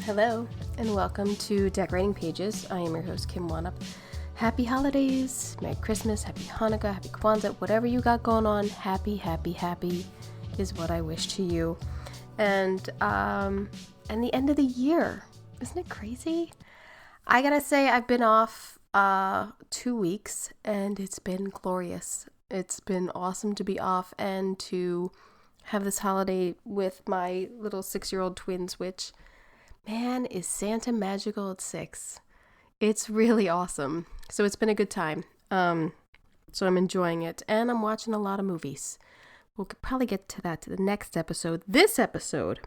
Hello, and welcome to Decorating Pages. I am your host, Kim Wannop. Happy holidays, Merry Christmas, Happy Hanukkah, Happy Kwanzaa, whatever you got going on, happy is what I wish to you. And the end of the year, isn't it crazy? I gotta say, I've been off 2 weeks, and it's been glorious. It's been awesome to be off and to have this holiday with my little 6-year-old twins, which, man, is Santa magical at 6. It's really awesome. So it's been a good time. So I'm enjoying it, and I'm watching a lot of movies. We'll probably get to that to the next episode. This episode,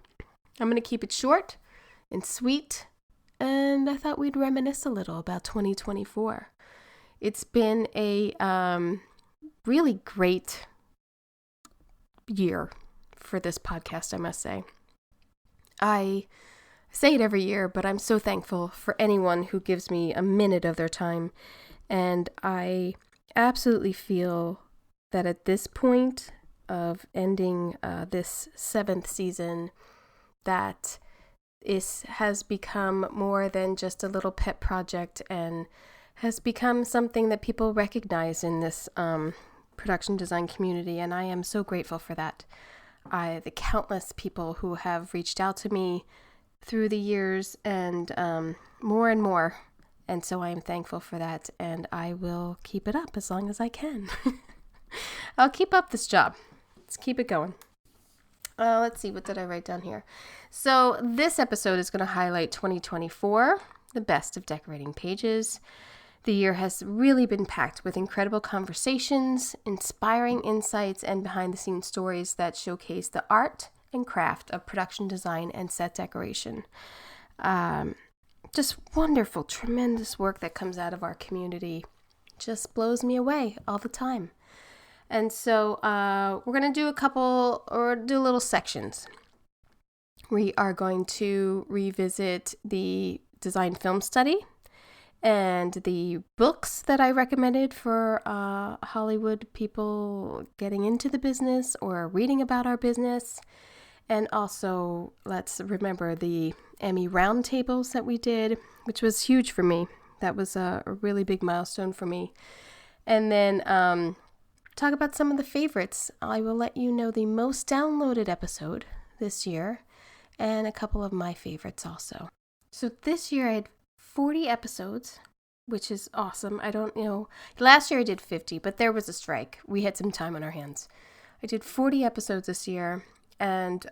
I'm going to keep it short and sweet, and I thought we'd reminisce a little about 2024. It's been a really great year for this podcast, I must say. I say it every year, but I'm so thankful for anyone who gives me a minute of their time, and I absolutely feel that at this point of ending this 7th season, that has become more than just a little pet project and has become something that people recognize in this production design community, and I am so grateful for that. The countless people who have reached out to me through the years and more and more, and so I am thankful for that, and I will keep it up as long as I can. I'll keep up this job. Let's keep it going. Let's see, what did I write down here? So this episode is going to highlight 2024, the best of decorating pages. The year has really been packed with incredible conversations, inspiring insights, and behind-the-scenes stories that showcase the art and craft of production design and set decoration. Just wonderful, tremendous work that comes out of our community. Just blows me away all the time. And so we're going to do little sections. We are going to revisit the design film study and the books that I recommended for Hollywood people getting into the business or reading about our business. And also, let's remember the Emmy roundtables that we did, which was huge for me. That was a really big milestone for me. And then talk about some of the favorites. I will let you know the most downloaded episode this year and a couple of my favorites also. So this year I had 40 episodes, which is awesome. Last year I did 50, but there was a strike. We had some time on our hands. I did 40 episodes this year, and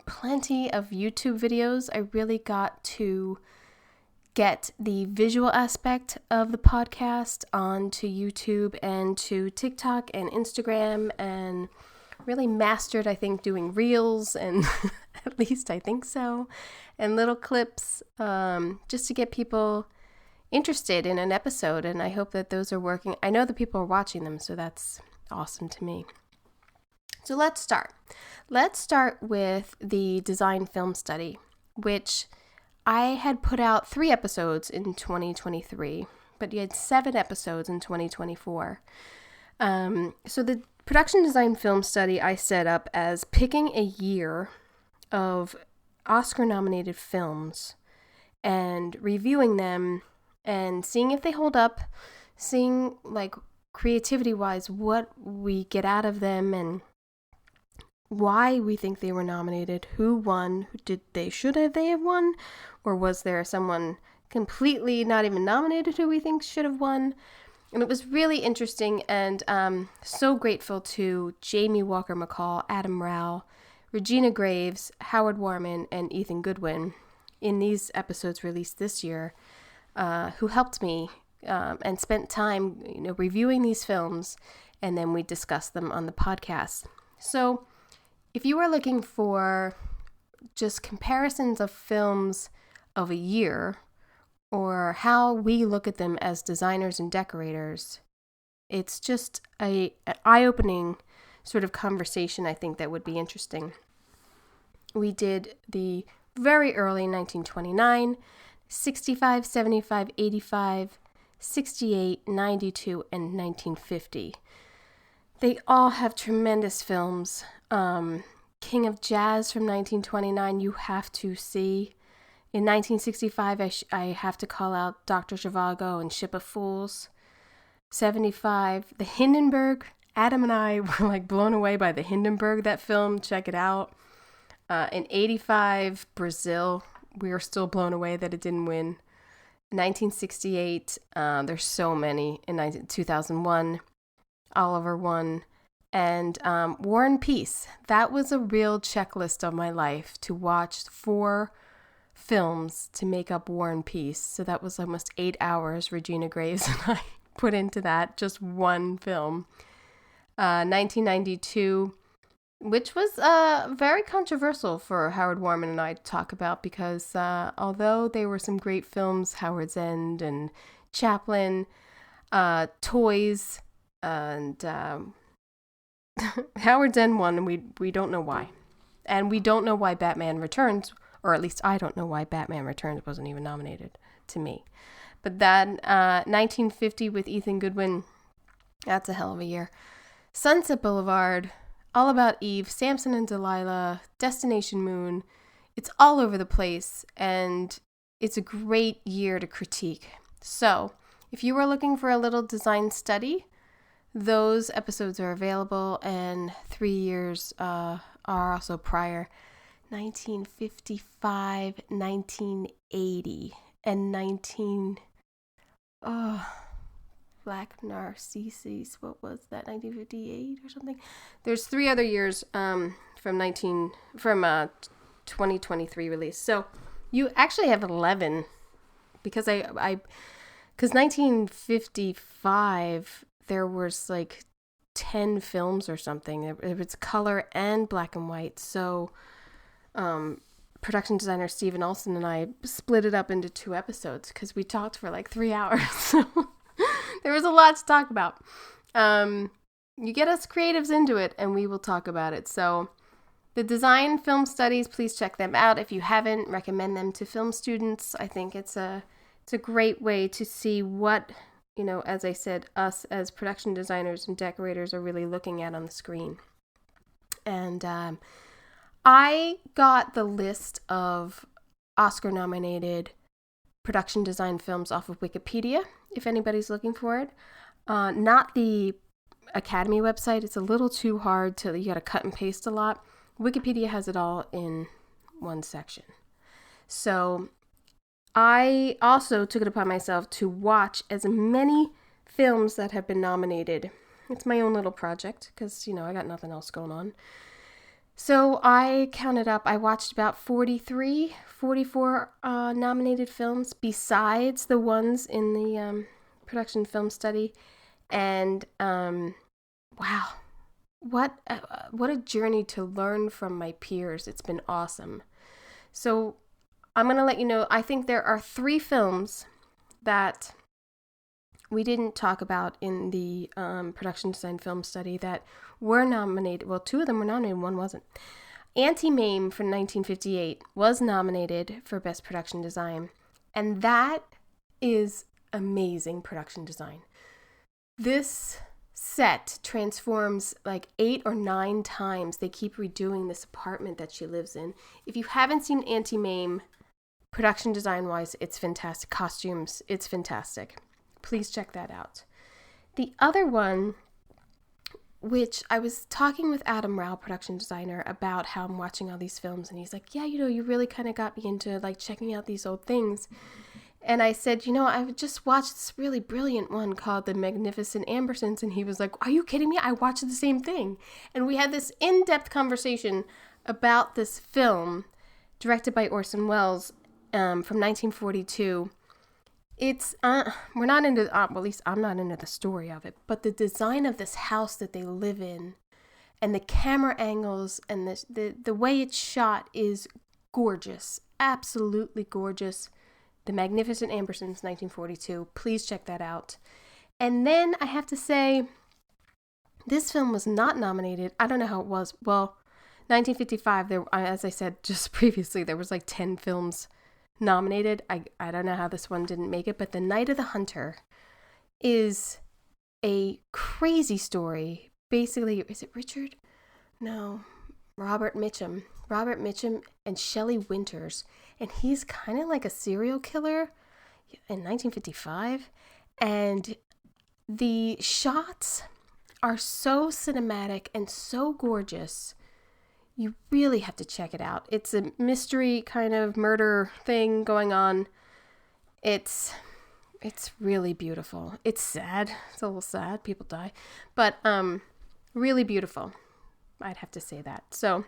plenty of YouTube videos. I really got to get the visual aspect of the podcast onto YouTube and to TikTok and Instagram, and really mastered, I think, doing reels, and at least I think so, and little clips, just to get people interested in an episode, and I hope that those are working. I know that people are watching them, so that's awesome to me. So let's start. Let's start with the design film study, which I had put out 3 episodes in 2023, but you had 7 episodes in 2024. So the production design film study I set up as picking a year of Oscar-nominated films and reviewing them and seeing if they hold up, seeing, like, creativity-wise what we get out of them and why we think they were nominated, who won, should they have won, or was there someone completely not even nominated who we think should have won? And it was really interesting, and so grateful to Jamie Walker-McCall, Adam Rao, Regina Graves, Howard Warman, and Ethan Goodwin in these episodes released this year, who helped me and spent time reviewing these films, and then we discussed them on the podcast. So if you are looking for just comparisons of films of a year, or how we look at them as designers and decorators, it's just an eye-opening sort of conversation, I think, that would be interesting. We did the very early 1929, 65, 75, 85, 68, 92, and 1950. They all have tremendous films. King of Jazz from 1929, you have to see. In 1965, I have to call out Dr. Zhivago and Ship of Fools. 75, the Hindenburg. Adam and I were like blown away by the Hindenburg, that film. Check it out. In 85, Brazil. We were still blown away that it didn't win. 1968, there's so many. In 2001, Oliver won. And War and Peace. That was a real checklist of my life, to watch 4 films to make up War and Peace. So that was almost 8 hours Regina Graves and I put into that, just one film. 1992, which was very controversial for Howard Warman and I to talk about, because although they were some great films, Howard's End and Chaplin, Toys, and Howard's End won, and we don't know why. And we don't know why Batman Returns, or at least I don't know why Batman Returns wasn't even nominated to me. But that 1950 with Ethan Goodwin, that's a hell of a year. Sunset Boulevard, All About Eve, Samson and Delilah, Destination Moon. It's all over the place, and it's a great year to critique. So, if you are looking for a little design study, those episodes are available, and 3 years are also prior. 1955, 1980, and Black Narcissus, what was that, 1958 or something? There's 3 other years from 2023 release. So you actually have 11, because because 1955 there was like 10 films or something. It was color and black and white. So production designer Steven Olson and I split it up into 2 episodes because we talked for like 3 hours. So there was a lot to talk about. You get us creatives into it and we will talk about it. So the design film studies, please check them out. If you haven't, recommend them to film students. I think it's a great way to see what, as I said, us as production designers and decorators are really looking at on the screen. And I got the list of Oscar-nominated production design films off of Wikipedia, if anybody's looking for it. Not the Academy website. It's a little too hard you got to cut and paste a lot. Wikipedia has it all in one section. So I also took it upon myself to watch as many films that have been nominated. It's my own little project because, I got nothing else going on. So I counted up, I watched about 44 nominated films besides the ones in the production film study. And wow, what a journey to learn from my peers. It's been awesome. So I'm going to let you know, I think there are 3 films that we didn't talk about in the production design film study that were nominated. Well, 2 of them were nominated, 1 wasn't. Anti-Mame from 1958 was nominated for Best Production Design, and that is amazing production design. This set transforms like 8 or 9 times. They keep redoing this apartment that she lives in. If you haven't seen Anti-Mame, production design-wise, it's fantastic. Costumes, it's fantastic. Please check that out. The other one, which I was talking with Adam Rao, production designer, about how I'm watching all these films, and he's like, yeah, you really kind of got me into like checking out these old things. And I said, I just watched this really brilliant one called The Magnificent Ambersons, and he was like, are you kidding me? I watched the same thing. And we had this in-depth conversation about this film directed by Orson Welles from 1942. It's, we're not into, well, at least I'm not into the story of it, but the design of this house that they live in and the camera angles and the way it's shot is gorgeous, absolutely gorgeous. The Magnificent Ambersons, 1942. Please check that out. And then I have to say, this film was not nominated. I don't know how it was. Well, 1955, there, as I said just previously, there was like 10 films nominated. I don't know how this one didn't make it, but The Night of the Hunter is a crazy story. Basically, is it Richard? No, Robert Mitchum. Robert Mitchum and Shelley Winters. And he's kind of like a serial killer in 1955. And the shots are so cinematic and so gorgeous. You really have to check it out. It's a mystery kind of murder thing going on. It's really beautiful. It's sad. It's a little sad. People die. But really beautiful. I'd have to say that. So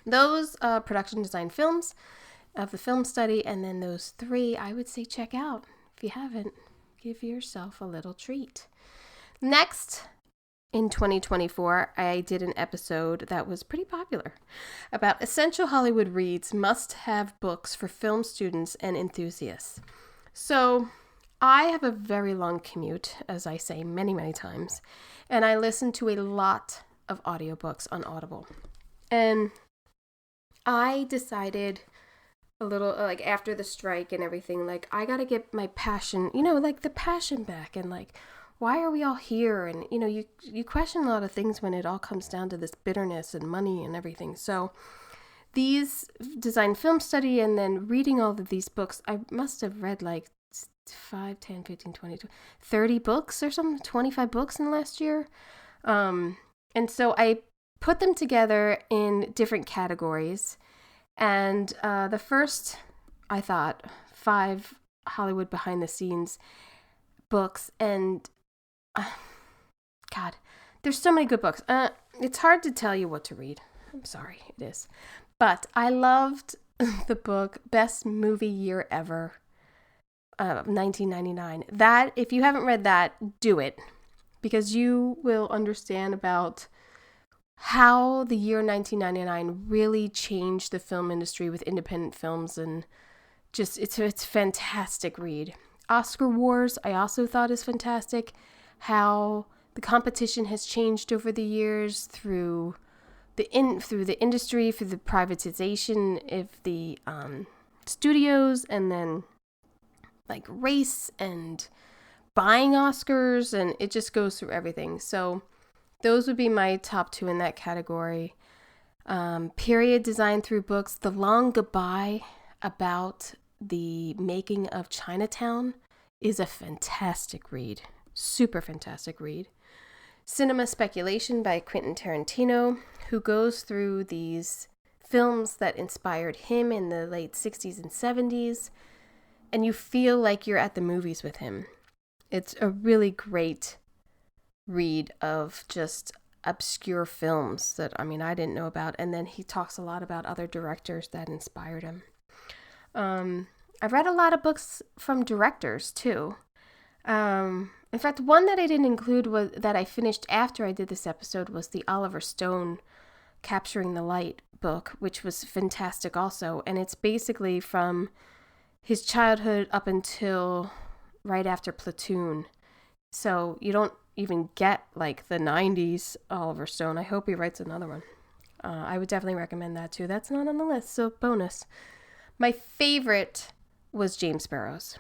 those production design films of the film study, and then those 3 I would say check out. If you haven't, give yourself a little treat. Next, in 2024, I did an episode that was pretty popular about essential Hollywood reads, must-have books for film students and enthusiasts. So I have a very long commute, as I say many, many times, and I listen to a lot of audiobooks on Audible. And I decided a little, like, after the strike and everything, like, I gotta get my passion, like the passion back, and like, why are we all here? And, you question a lot of things when it all comes down to this bitterness and money and everything. So these design film study and then reading all of these books, I must have read like 5, 10, 15, 20, 30 books or something, 25 books in the last year. And so I put them together in different categories. And the first, I thought, 5 Hollywood behind the scenes books. And God, there's so many good books. It's hard to tell you what to read. I'm sorry, it is. But I loved the book Best Movie Year Ever, 1999. That, if you haven't read that, do it. Because you will understand about how the year 1999 really changed the film industry with independent films, and just, it's a fantastic read. Oscar Wars, I also thought is fantastic. How the competition has changed over the years through the industry, through the privatization of the studios, and then like race and buying Oscars, and it just goes through everything. So those would be my top 2 in that category. Period design through books. The Long Goodbye, about the making of Chinatown, is a fantastic read. Super fantastic read. Cinema Speculation by Quentin Tarantino, who goes through these films that inspired him in the late 60s and 70s, and you feel like you're at the movies with him. It's a really great read of just obscure films that, I didn't know about, and then he talks a lot about other directors that inspired him. I've read a lot of books from directors, too. In fact, one that I didn't include was that I finished after I did this episode was the Oliver Stone Capturing the Light book, which was fantastic also. And it's basically from his childhood up until right after Platoon. So you don't even get like the 90s Oliver Stone. I hope he writes another one. I would definitely recommend that too. That's not on the list, so bonus. My favorite was James Burrows,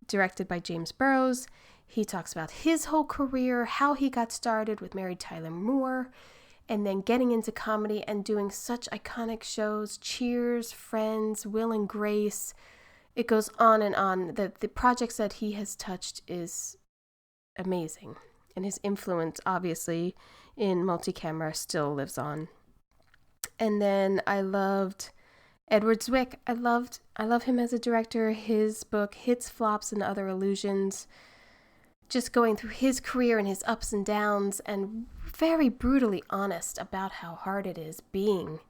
directed by James Burrows. He talks about his whole career, how he got started with Mary Tyler Moore, and then getting into comedy and doing such iconic shows, Cheers, Friends, Will and Grace. It goes on and on. The projects that he has touched is amazing. And his influence, obviously, in multi-camera still lives on. And then I loved Edward Zwick. I love him as a director. His book, Hits, Flops, and Other Illusions, just going through his career and his ups and downs, and very brutally honest about how hard it is being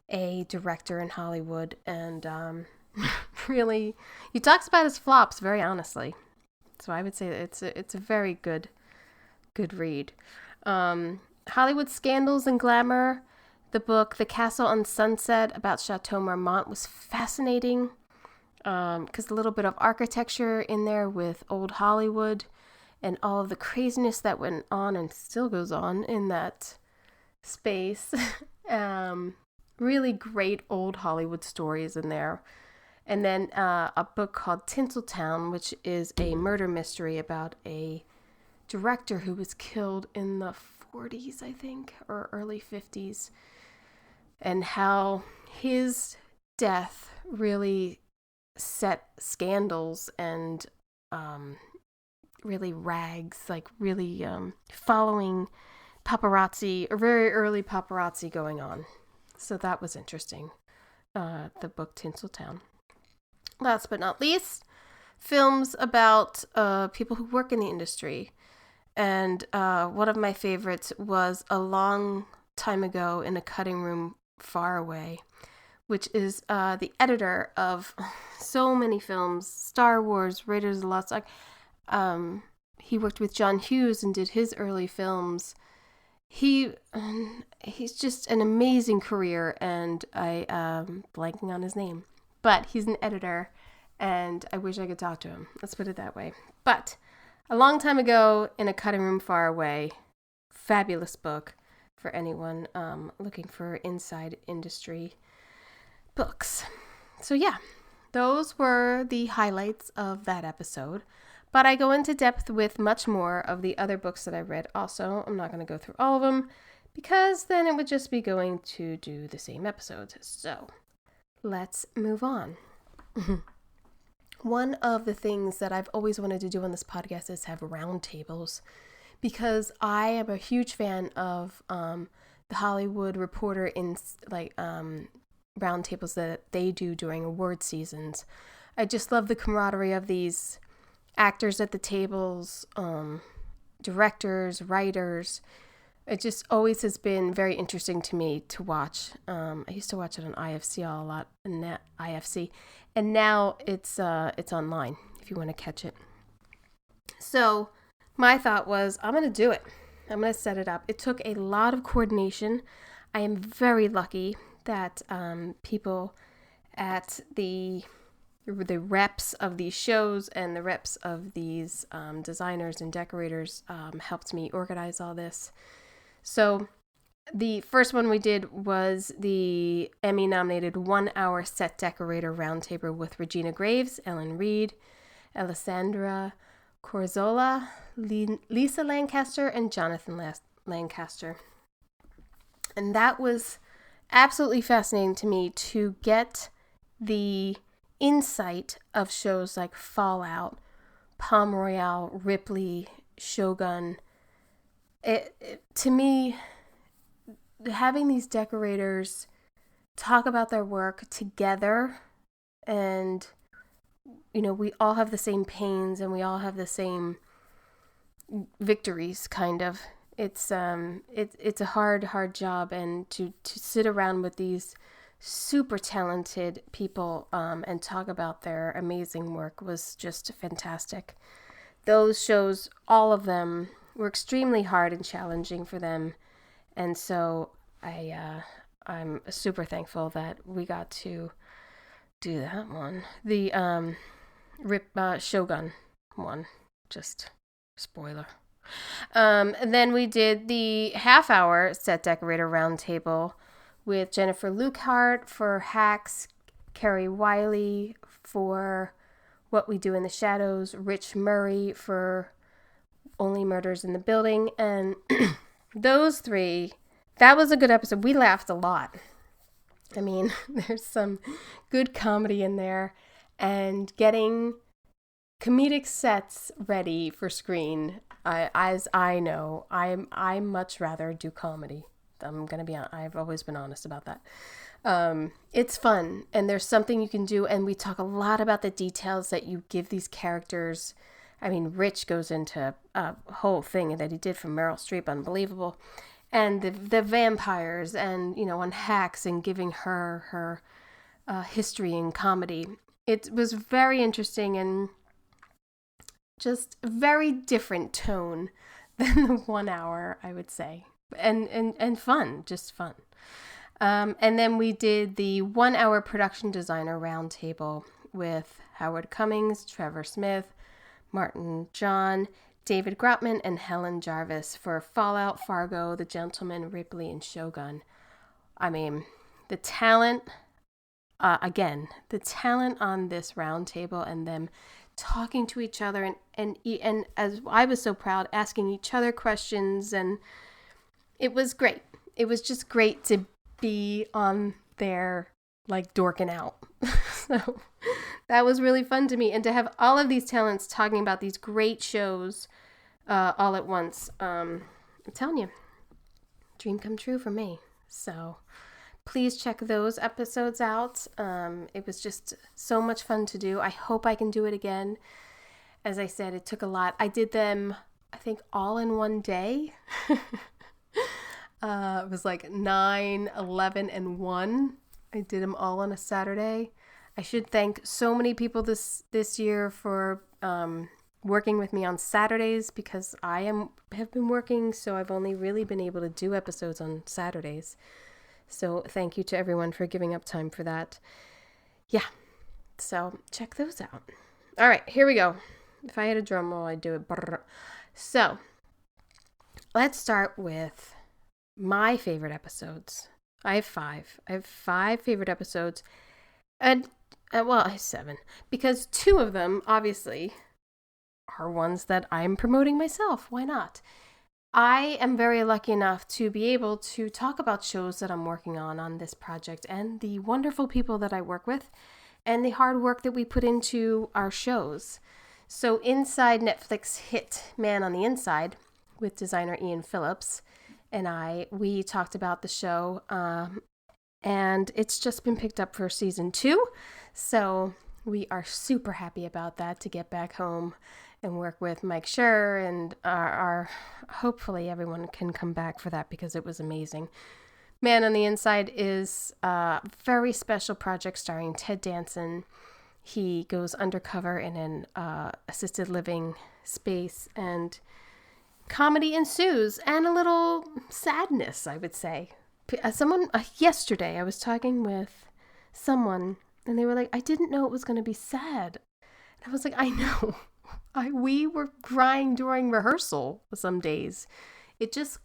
a director in Hollywood. And really, he talks about his flops very honestly. So I would say that it's a very good read. Hollywood Scandals and Glamour, the book The Castle on Sunset about Chateau Marmont, was fascinating because a little bit of architecture in there with old Hollywood and all of the craziness that went on and still goes on in that space. Really great old Hollywood stories in there. And then a book called Tinseltown, which is a murder mystery about a director who was killed in the 40s, I think, or early 50s. and how his death really set scandals and really rags, like really following paparazzi, or very early paparazzi going on. So that was interesting. The book Tinseltown. Last but not least, films about people who work in the industry. And one of my favorites was A Long Time Ago in a Cutting Room Far Away, which is the editor of so many films, Star Wars, Raiders of the Lost Ark. He worked with John Hughes and did his early films. He's just an amazing career, and I'm blanking on his name. But he's an editor, and I wish I could talk to him. Let's put it that way. But A Long Time Ago in a Cutting Room Far Away, fabulous book for anyone looking for inside industry books. So yeah, those were the highlights of that episode. But I go into depth with much more of the other books that I read also. I'm not going to go through all of them because then it would just be going to do the same episodes. So let's move on. One of the things that I've always wanted to do on this podcast is have roundtables, because I am a huge fan of the Hollywood Reporter in roundtables that they do during award seasons. I just love the camaraderie of these actors at the tables, directors, writers. It just always has been very interesting to me to watch. I used to watch it on IFC a lot, and now it's online if you want to catch it. So my thought was, I'm going to do it. I'm going to set it up. It took a lot of coordination. I am very lucky that people at the reps of these shows and the reps of these designers and decorators helped me organize all this. So the first one we did was the Emmy-nominated 1-hour set decorator roundtable with Regina Graves, Ellen Reed, Alessandra Corzola, Lisa Lancaster, and Jonathan Lancaster. And that was absolutely fascinating to me to get the insight of shows like Fallout, Palm Royale, Ripley, Shogun. To me, having these decorators talk about their work together, and we all have the same pains and we all have the same victories, kind of. It's a hard job, and to sit around with these super talented people and talk about their amazing work was just fantastic. Those shows, all of them, were extremely hard and challenging for them, and so I'm super thankful that we got to do that one. The Shogun one, just spoiler. And then we did the half-hour set decorator roundtable with Jennifer Lukehart for Hacks, Carrie Wiley for What We Do in the Shadows, Rich Murray for Only Murders in the Building, and those three, that was a good episode. We laughed a lot. I mean, there's some good comedy in there, and getting comedic sets ready for screen, as I know, I much rather do comedy. I'm going to be honest. I've always been honest about that. It's fun, and there's something you can do, and we talk a lot about the details that you give these characters. I mean, Rich goes into a whole thing that he did for Meryl Streep, unbelievable. And the vampires, and, on Hacks, and giving her history and comedy. It was very interesting and just a very different tone than the 1 hour, I would say. And fun, just fun. And then we did the 1 hour production designer roundtable with Howard Cummings, Trevor Smith, Martin John, David Grotman, and Helen Jarvis for Fallout, Fargo, The Gentleman, Ripley, and Shogun. I mean, the talent, the talent on this roundtable, and them talking to each other, and as I was so proud, asking each other questions, and it was great. It was just great to be on there like dorking out. So that was really fun to me. And to have all of these talents talking about these great shows all at once. I'm telling you, dream come true for me. So please check those episodes out. It was just so much fun to do. I hope I can do it again. As I said, it took a lot. I did them, I think, all in one day. It was like 9, 11, and 1. I did them all on a Saturday. I should thank so many people this year for working with me on Saturdays, because I have been working, so I've only really been able to do episodes on Saturdays. So thank you to everyone for giving up time for that. Yeah, so check those out. All right, here we go. If I had a drum roll, I'd do it. So let's start with my favorite episodes. I have 5. I have 5 favorite episodes. And, well, I have 7. Because 2 of them, obviously, are ones that I'm promoting myself. Why not? I am very lucky enough to be able to talk about shows that I'm working on this project, and the wonderful people that I work with, and the hard work that we put into our shows. So inside Netflix hit Man on the Inside with designer Ian Phillips and we talked about the show, and it's just been picked up for season 2. So we are super happy about that, to get back home and work with Mike Schur, and our hopefully everyone can come back for that, because it was amazing. Man on the Inside is a very special project starring Ted Danson. He goes undercover in an assisted living space, and comedy ensues, and a little sadness, I would say. Yesterday, I was talking with someone, and they were like, I didn't know it was going to be sad. And I was like, I know. We were crying during rehearsal some days. It just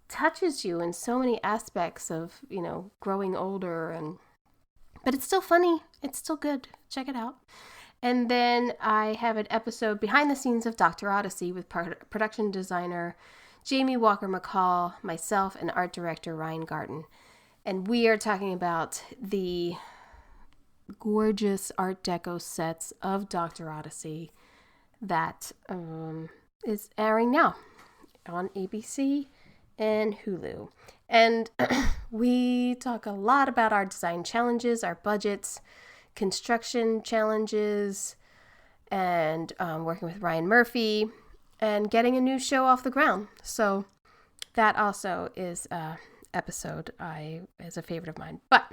touches you in so many aspects of, growing older, but it's still funny. It's still good. Check it out. And then I have an episode behind the scenes of Dr. Odyssey with production designer Jamie Walker McCall, myself, and art director Ryan Garten. And we are talking about the gorgeous Art Deco sets of Dr. Odyssey that is airing now on ABC and Hulu. And we talk a lot about our design challenges, our budgets, construction challenges, and working with Ryan Murphy, and getting a new show off the ground. So that also is an episode is a favorite of mine. But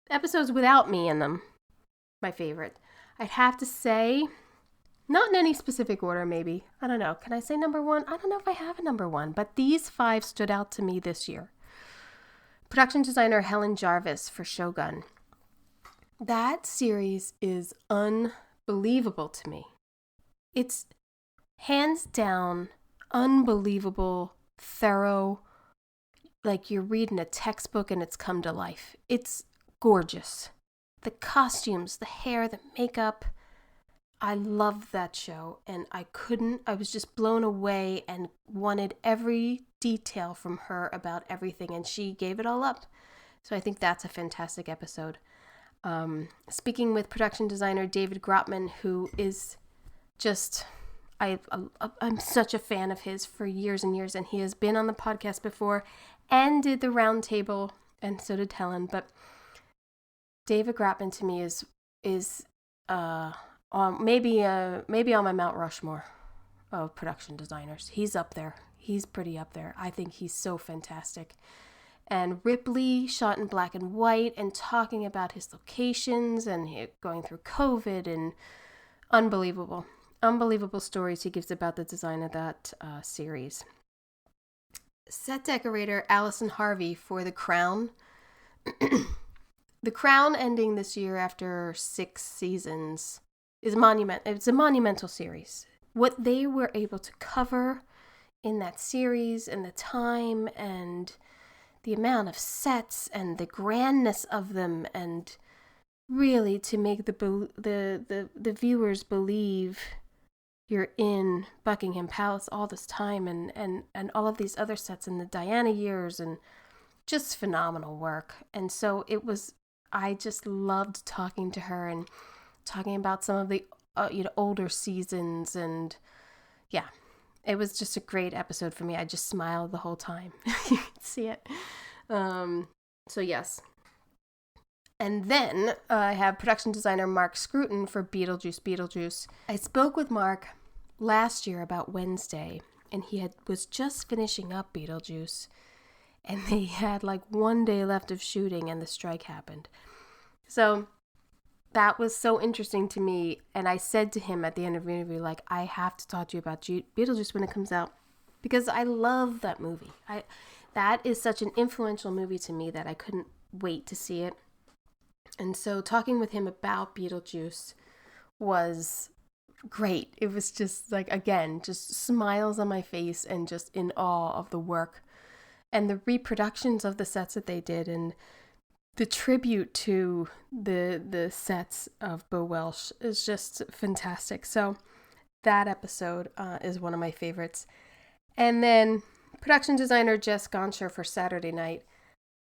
episodes without me in them, my favorite. I'd have to say, not in any specific order, maybe. I don't know. Can I say number 1? I don't know if I have a number 1, but these 5 stood out to me this year. Production designer Helen Jarvis for Shogun. That series is unbelievable to me. It's hands down unbelievable, thorough, like you're reading a textbook and it's come to life. It's gorgeous. The costumes, the hair, the makeup. I loved that show, and I was just blown away and wanted every detail from her about everything, and she gave it all up. So I think that's a fantastic episode. Speaking with production designer David Grotman, who is just, I'm such a fan of his for years and years, and he has been on the podcast before and did the roundtable, and so did Helen. But David Grotman to me is maybe on my Mount Rushmore of production designers. He's up there. He's pretty up there. I think he's so fantastic. And Ripley, shot in black and white, and talking about his locations and going through COVID, and unbelievable stories he gives about the design of that series. Set decorator Allison Harvey for The Crown. The Crown ending this year after 6 seasons is it's a monumental series. What they were able to cover in that series, and the time, and the amount of sets, and the grandness of them, and really to make the viewers believe you're in Buckingham Palace all this time, and all of these other sets in the Diana years, and just phenomenal work. And so I just loved talking to her and talking about some of the older seasons, and yeah, it was just a great episode for me. I just smiled the whole time. You can see it. So yes. And then I have production designer Mark Scruton for Beetlejuice. I spoke with Mark last year about Wednesday, and he was just finishing up Beetlejuice, and they had like 1 day left of shooting, and the strike happened. So that was so interesting to me, and I said to him at the end of the interview, like, I have to talk to you about Beetlejuice when it comes out, because I love that movie. That is such an influential movie to me that I couldn't wait to see it. And so talking with him about Beetlejuice was great. It was just like, again, just smiles on my face and just in awe of the work and the reproductions of the sets that they did, and the tribute to the sets of Bo Welsh is just fantastic. So that episode is one of my favorites. And then production designer Jess Gonsher for Saturday Night.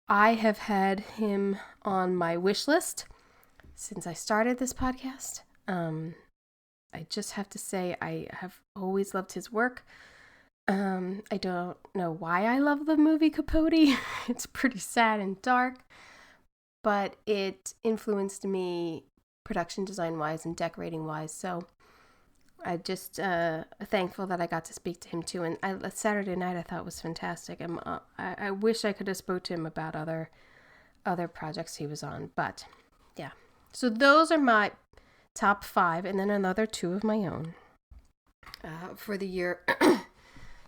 I have had him on my wish list since I started this podcast. I just have to say I have always loved his work. I don't know why I love the movie Capote. It's pretty sad and dark, but it influenced me production design wise and decorating wise. So I'm just thankful that I got to speak to him too. And Saturday Night I thought was fantastic. I wish I could have spoke to him about other projects he was on. But yeah, so those are my top 5, and then another 2 of my own for the year,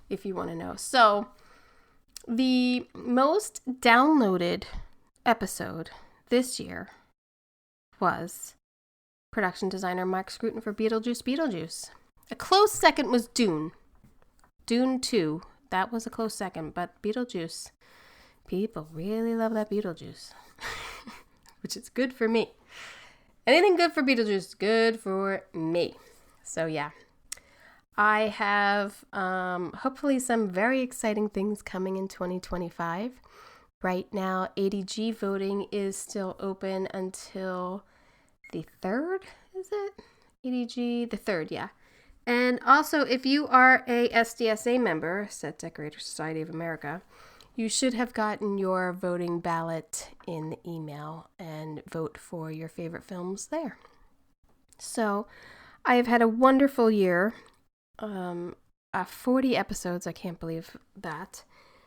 if you want to know. So the most downloaded episode this year was production designer Mark Scruton for Beetlejuice. A close second was Dune 2. That was a close second, but Beetlejuice, people really love that Beetlejuice, which is good for me. Anything good for Beetlejuice is good for me. So yeah, I have hopefully some very exciting things coming in 2025. Right now, ADG voting is still open until the 3rd, is it? ADG, the 3rd, yeah. And also, if you are a SDSA member, Set Decorator Society of America, you should have gotten your voting ballot in the email and vote for your favorite films there. So, I have had a wonderful year. 40 episodes, I can't believe that.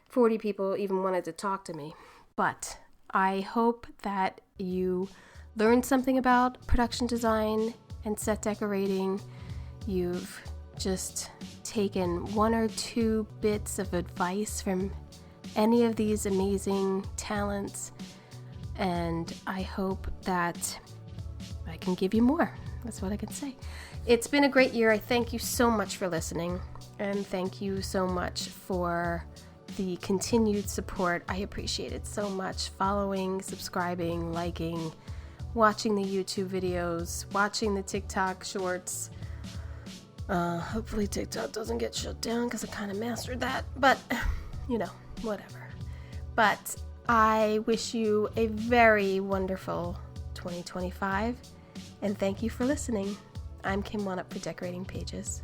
40 people even wanted to talk to me. But I hope that you learned something about production design and set decorating. You've just taken 1 or 2 bits of advice from any of these amazing talents, and I hope that I can give you more. That's what I can say. It's been a great year. I thank you so much for listening, and thank you so much for the continued support. I appreciate it so much. Following, subscribing, liking, watching the YouTube videos, watching the TikTok shorts. Hopefully TikTok doesn't get shut down because I kind of mastered that, but whatever. But I wish you a very wonderful 2025, and thank you for listening. I'm Kim Wannop for Decorating Pages.